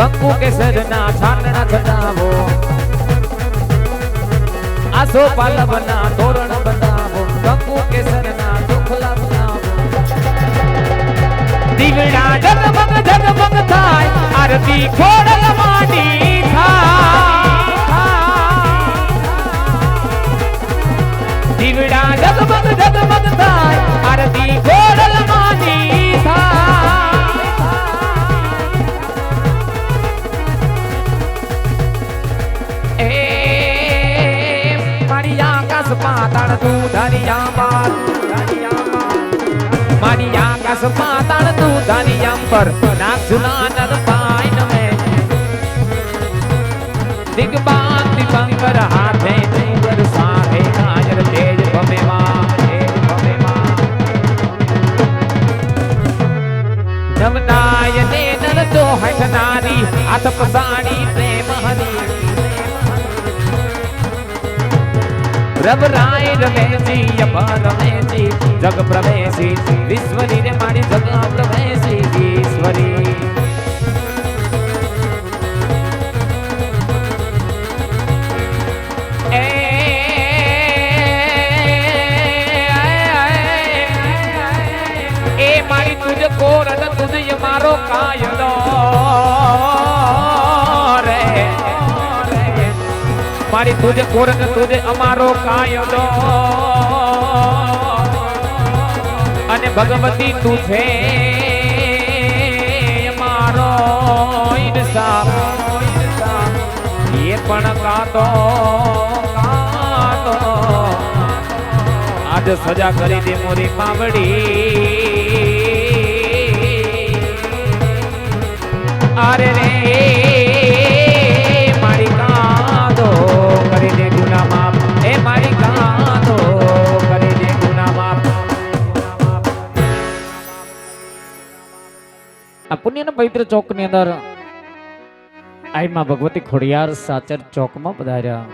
કંકુ કેસરના છાનણા છટાવો આસો પાલવના તોરણ બનાવો કંકુ કેસરના ચોખલા બનાવો દીવડા જગમગ જગમગ થાય આરતી ખોડલ માંડી થાય દીવડા જગમગ જગમગ થાય આરતી ખોડલ માંડી થાય એ મારી આકાશ પાતાળ તું ધરિયા બાર મારી આકાશ પાતાળ તું ધરિયા પર નાગસુના નર પાઈન મે દિગબાન દિગંબર હાથે તુંગર સાહે કાયર તેજ ભમેમાં જમનાય ને નર તો હઠનારી હાથ પસાણી પ્રેમ હરી રબ રાય રમેશી અપા રમેશી જગ પ્રવેશી ઈશ્વરી રે મારી જગ પ્રવેશી ઈશ્વરી એ મારી તુજ કોરન તુજ મારો કાયદો રે મારી તુજ કોરન તુજ અમારો કાયદો અને ભગવતી તું છે મારો ઇન્સાફ એ પણ કાતો આજ સજા કરી દે મોરી માવડી અરે રે મારી કાંદો કરી દે ગુના માફ એ મારી કાંદો કરી દે ગુના માફ આ પુણ્યના પવિત્ર ચોકની અંદર આઈમાં ભગવતી ખોડિયાર સાચર ચોકમાં પધાર્યા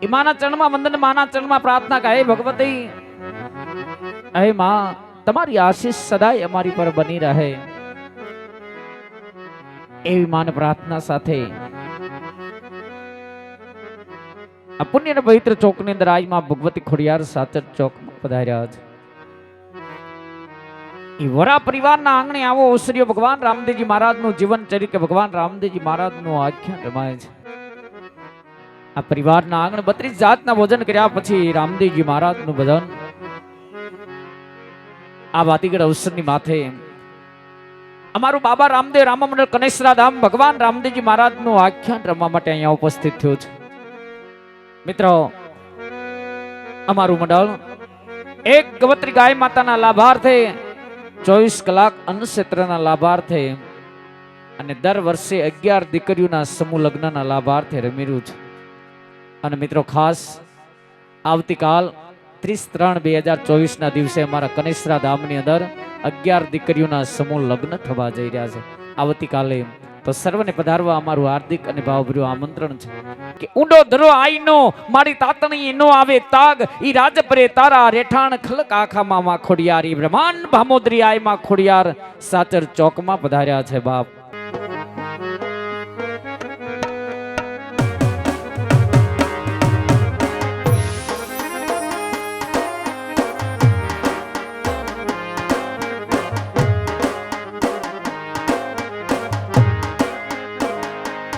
એ માના ચરણમાં વંદન માના ચરણમાં પ્રાર્થના કહે ભગવતી હે માં તમારી આશીષ સદાય અમારી પર બની રહે એવી માન પ્રાર્થના સાથે આ પુણ્યના પવિત્ર ચોકની અંદર આજમાં ભગવતી ખોડિયાર સાચર ચોકમાં પધાર્યા છે એ વરા પરિવારના આંગણે આવો ઓસરીઓ ભગવાન રામદેવજી મહારાજનું જીવન ચરિત્ર ભગવાન રામદેવજી મહારાજનું આખ્યાન રમાય છે આ પરિવારના આંગણે 32 જાતના ભોજન કર્યા પછી રામદેવજી મહારાજનું ભજન આ વાતીગઢ અવસરની માથે અમારું બાબા રામદેવ રામ મંડળ કનેસરા ધામ ભગવાન રામદેવજી મહારાજનું આખ્યાન રમવા માટે અહીંયા ઉપસ્થિત થયું છે મિત્રો અમારું મંડળ એક ગવત્રી ગાય માતાના લાભાર્થે 24 કલાક અન્નક્ષેત્રના લાભાર્થે અને દર વર્ષે 11 દીકરીઓના સમૂહ લગ્નના લાભાર્થે રમી રહ્યું છે અને મિત્રો ખાસ આવતીકાલ 30/3/2024 ના દિવસે અમારા કનેસરા ધામની અંદર 11 દીકરીઓના સમૂહ લગ્ન થવા જઈ રહ્યા છે આવતીકાલે તો સર્વને પધારવા અમારું હાર્દિક અને ભાવભર્યું આમંત્રણ છે કે ઊંડો ધરો આઈનો મારી તાતણી નો આવે તાગ ઈ રાજપરે તારા રેઠાણ ખલક આખામાં માં ખોડિયાર ઈ બ્રહ્માંડ ભામોદરી આઈમાં ખોડિયાર સાચર ચોકમાં પધાર્યા છે બાપ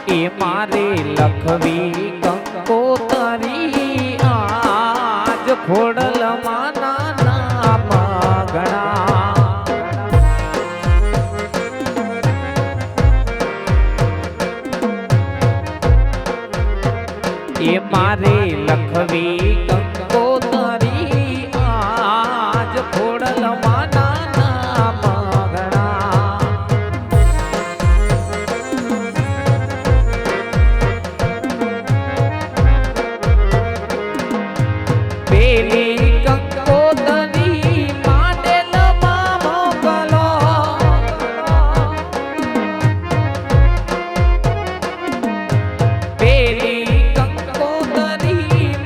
એ મારે લખવી કંકોતરી આજ ખોડલ માના નામ ગણા એ મારે લખવી કંકોતરી આજ ખોડલ માના નામ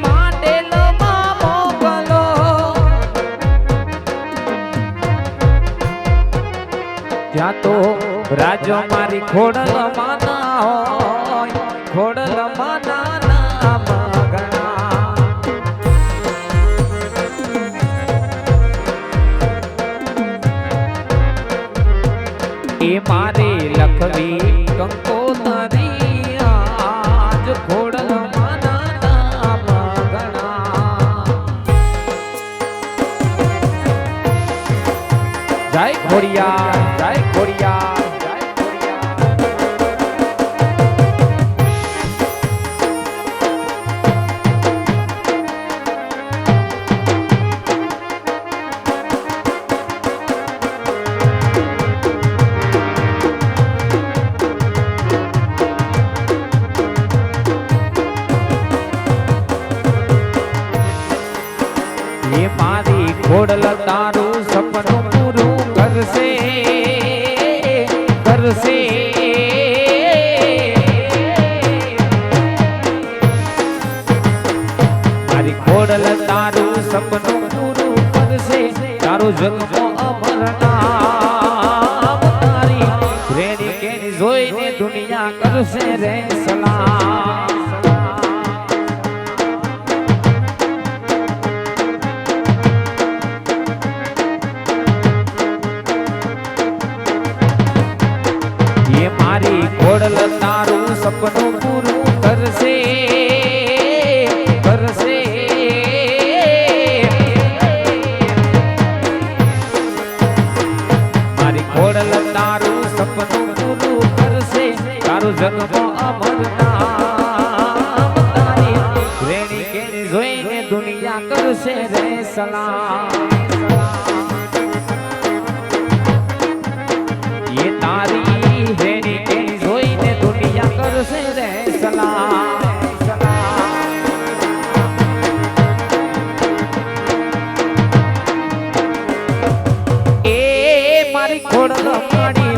માટે રાજો મારી ખોડલ માના હોય ખોડલ માના નામ ઘણા એ મારે લખવી કંકોતરી આજ ખોડલ માના નામ ઘણા જય ખોડિયાર જય ખોડિયાર ખોડલ તારું સપનું પૂરું કરશે કરશે મારી ખોડલ તારું સપનું પૂરું કરશે તારું જગમાં અમર નામ તારી રેણી કેણી જોઈને દુનિયા કરશે રે સલામ મારી ખોડલ તારું સપનું પૂરું કરશે કરશે મારી ખોડલ તારું સપનું પૂરું કરશે તારું જગમાં અમર નામ તારી રેણી કેણી જોઈને દુનિયા કરશે રે સલામ એ તારી રેણી કેણી જોઈને દુનિયા કરશે રે સલામ એ મારી ખોડલ માડી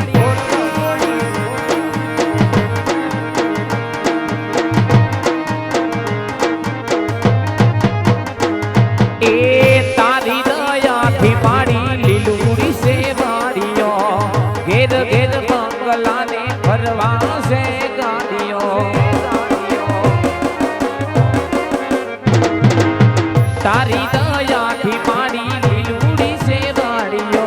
એ તારી દયાથી માડી લીલુડી સે વાડીઓ ઘેર ઘેર મંગલાને ફરવા છે ગાડીઓ તારી દયાથી મારી લીલુડી છે વાડીઓ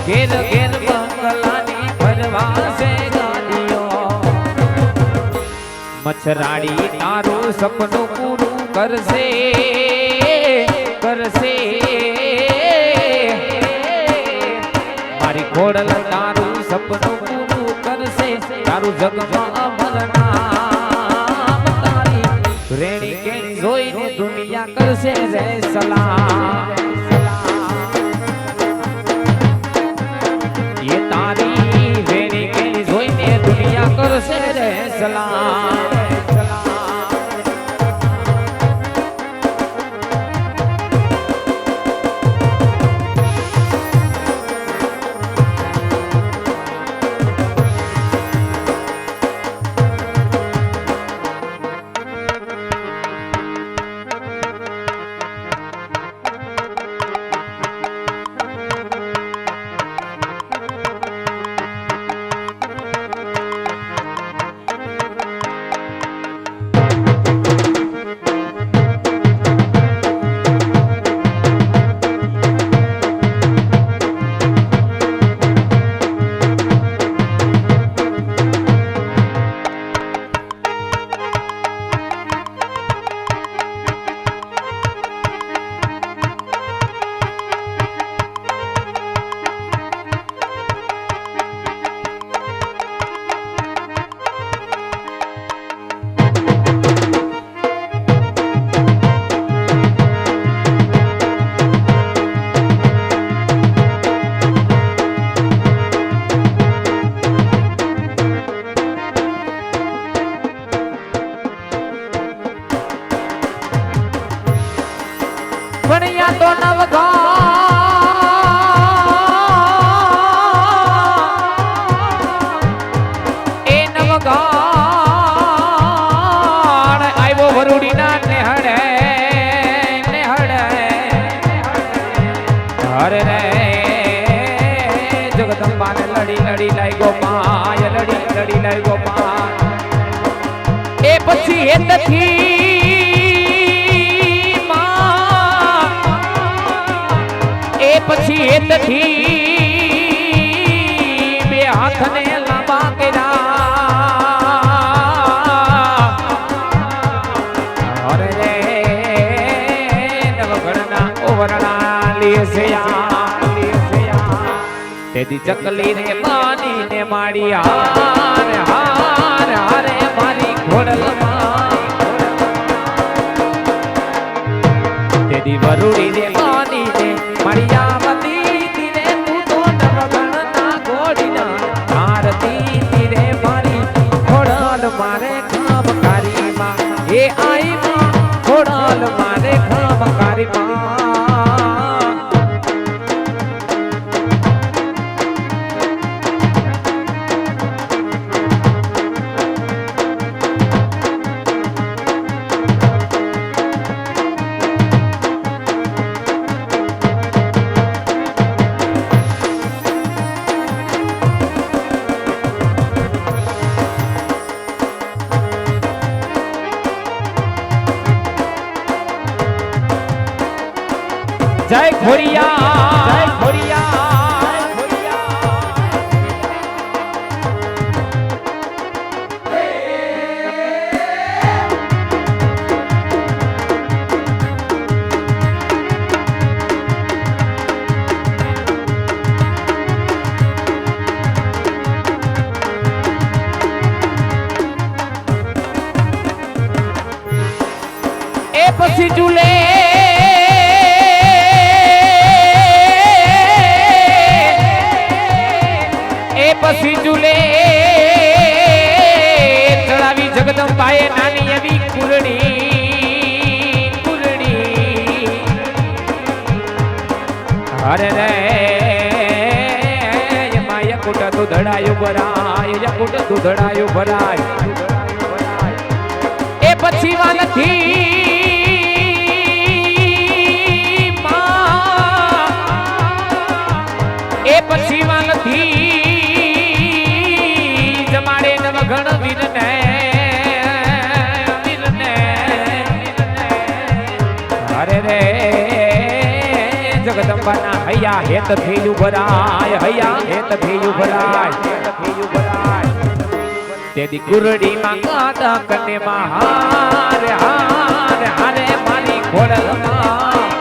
ઘેર ઘેર મંગલાને ફરવા છે ગાડીઓ મચ્છરાડી તારું સપનું પૂરું કરશે કરશે મારી ખોડલ તારું સપનું પૂરું કરશે તારું જગમાં અમર નામ તારી રેણી કેણી જોઈને દુનિયા કરશે રે સલામ એ તારી રેણી કેણી જોઈને દુનિયા કરશે રે સલામ તો નવગા એ નવગાણ આવ્યો વરુડી ના નેહડે નેહડે હરે રે જગદંબા ને લડે લડી લડી લાગ્યો માય લડી લડી લાગ્યો માય એ પછી હેતથી માં એ પછી હેતથી બે હાથને લાંબા કર્યા અરે રે નવઘણના ઓવરણા લીએ છે તેદી ચકલી રે માની ને માડી હાર હાર હારે મારી ઘોડલમાં તેદી વરુડી રે માની ને મારી આવતી તીરે તું તો નવગણના ઘોડીના આરતી તીરે મારી ઘોડલ મારે ખામકારી માં એ આઈ માં ઘોડલ મારે ખામકારી માં જય ખોડિયા જય ખોડિયા એ પછી ઝૂલે પછી ઝૂલે ચડાવી જગદંબાએ નાની એવી કુરડી કુરડી અરે રે એમાં યકુટ દૂધડાયું ભરાય યકુટ દૂધડાયું ભરાય એ પછી વાલથી એ પછી વાલથી જમાડે નવઘણ વીરને વીરને અરે રે જગદંબાના હૈયા હેત થેયું ભરાય હૈયા હેત થેયું ભરાય તેદી કુરડી માં કાદા કને માં હારે હારે હારે મારી ઘોડલમાં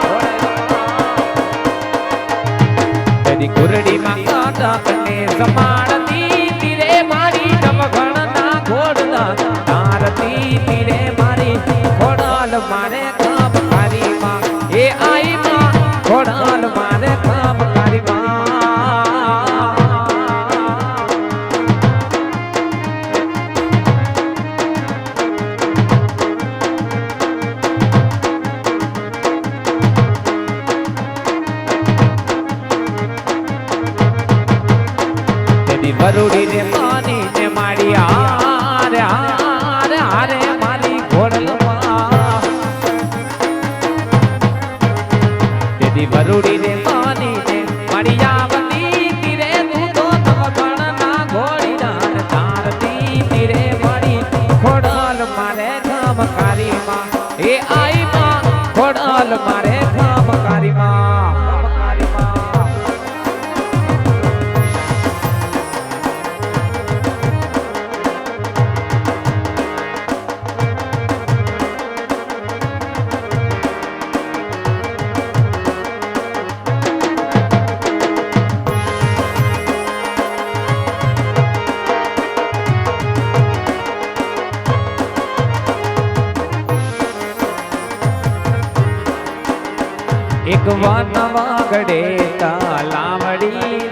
તેદી કુરડી માં કાદા કને સમાડતી તીરે મારી નવઘણના ઘોડના તારતી તીરે મારી ઘોડાલ મારે કામકારી માં એ આઈ માં ઘોડાલ મારે કામકારી માં વરુડી ને માની ને માડી હારે હારે હારે મારી ઘોડલમાં તેદી વરુડી ને માની ને માડી આવતી તીરે તું તો નવઘણના ઘોડીના તારતી તીરે મારી ઘોડલ મારે કામકારી માં એ આઈ માં ઘોડલ મારે કામકારી માં એક વન વાગડે તાલાવડી